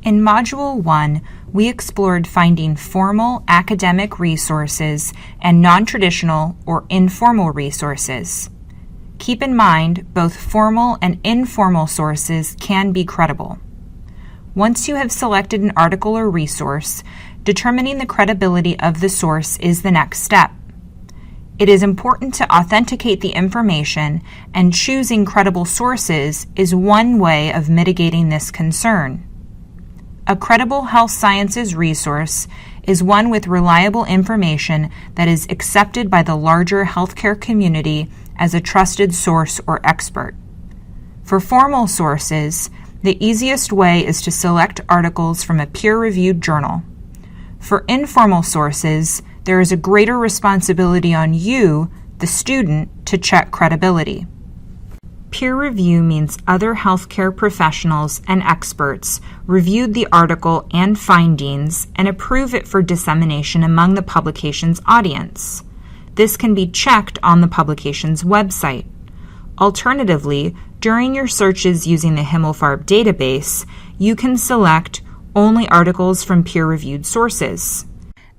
In Module 1, we explored finding formal academic resources and non-traditional or informal resources. Keep in mind, both formal and informal sources can be credible. Once you have selected an article or resource, determining the credibility of the source is the next step. It is important to authenticate the information, and choosing credible sources is one way of mitigating this concern. A credible health sciences resource is one with reliable information that is accepted by the larger healthcare community as a trusted source or expert. For formal sources, the easiest way is to select articles from a peer-reviewed journal. For informal sources, there is a greater responsibility on you, the student, to check credibility. Peer review means other healthcare professionals and experts reviewed the article and findings and approve it for dissemination among the publication's audience. This can be checked on the publication's website. Alternatively, during your searches using the Himmelfarb database, you can select only articles from peer-reviewed sources.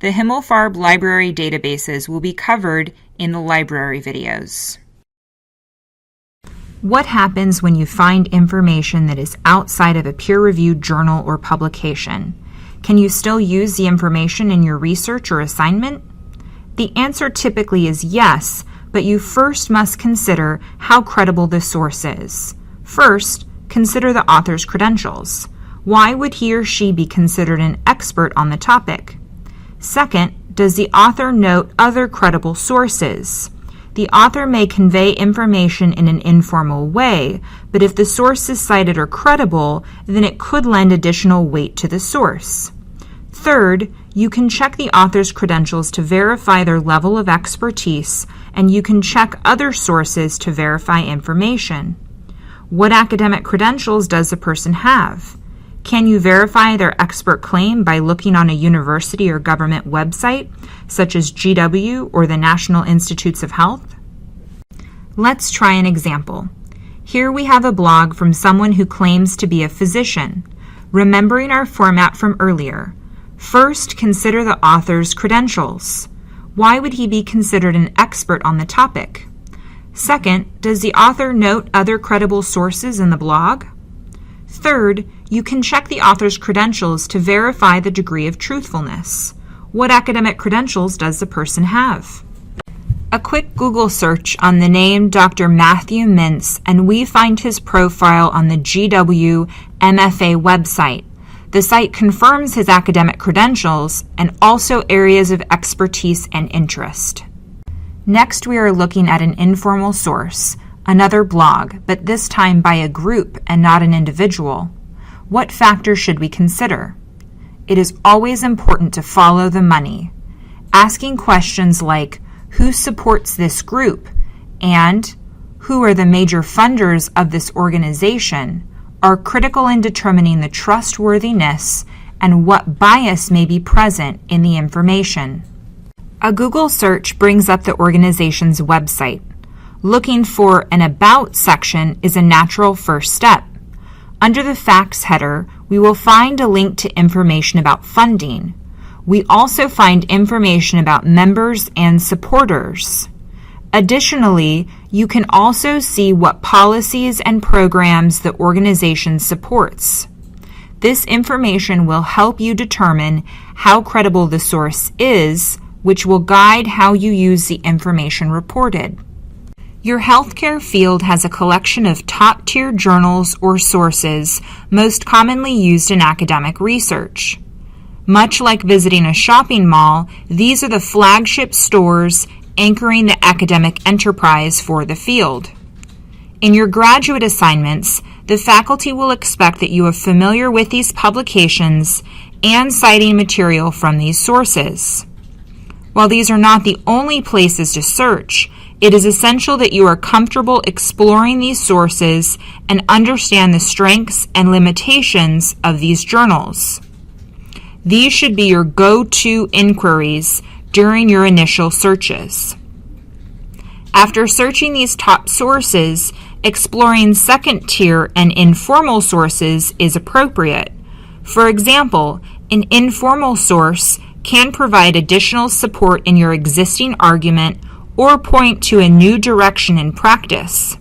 The Himmelfarb library databases will be covered in the library videos. What happens when you find information that is outside of a peer-reviewed journal or publication? Can you still use the information in your research or assignment? The answer typically is yes, but you first must consider how credible the source is. First, consider the author's credentials. Why would he or she be considered an expert on the topic? Second, does the author note other credible sources? The author may convey information in an informal way, but if the sources cited are credible, then it could lend additional weight to the source. Third, you can check the author's credentials to verify their level of expertise, and you can check other sources to verify information. What academic credentials does the person have? Can you verify their expert claim by looking on a university or government website, such as GW or the National Institutes of Health? Let's try an example. Here we have a blog from someone who claims to be a physician. Remembering our format from earlier, first consider the author's credentials. Why would he be considered an expert on the topic? Second, does the author note other credible sources in the blog? Third, you can check the author's credentials to verify the degree of truthfulness. What academic credentials does the person have? A quick Google search on the name Dr. Matthew Mintz, and we find his profile on the GW MFA website. The site confirms his academic credentials and also areas of expertise and interest. Next, we are looking at an informal source, another blog, but this time by a group and not an individual. What factors should we consider? It is always important to follow the money. Asking questions like, who supports this group? And who are the major funders of this organization? Are critical in determining the trustworthiness and what bias may be present in the information. A Google search brings up the organization's website. Looking for an About section is a natural first step. Under the Facts header, we will find a link to information about funding. We also find information about members and supporters. Additionally, you can also see what policies and programs the organization supports. This information will help you determine how credible the source is, which will guide how you use the information reported. Your healthcare field has a collection of top-tier journals or sources most commonly used in academic research. Much like visiting a shopping mall, these are the flagship stores anchoring the academic enterprise for the field. In your graduate assignments, the faculty will expect that you are familiar with these publications and citing material from these sources. While these are not the only places to search, it is essential that you are comfortable exploring these sources and understand the strengths and limitations of these journals. These should be your go-to inquiries during your initial searches. After searching these top sources, exploring second-tier and informal sources is appropriate. For example, an informal source can provide additional support in your existing argument or point to a new direction in practice.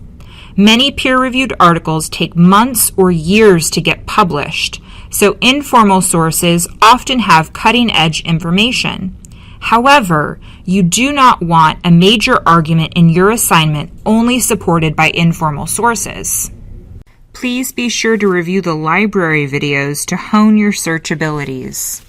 Many peer-reviewed articles take months or years to get published, so informal sources often have cutting-edge information. However, you do not want a major argument in your assignment only supported by informal sources. Please be sure to review the library videos to hone your search abilities.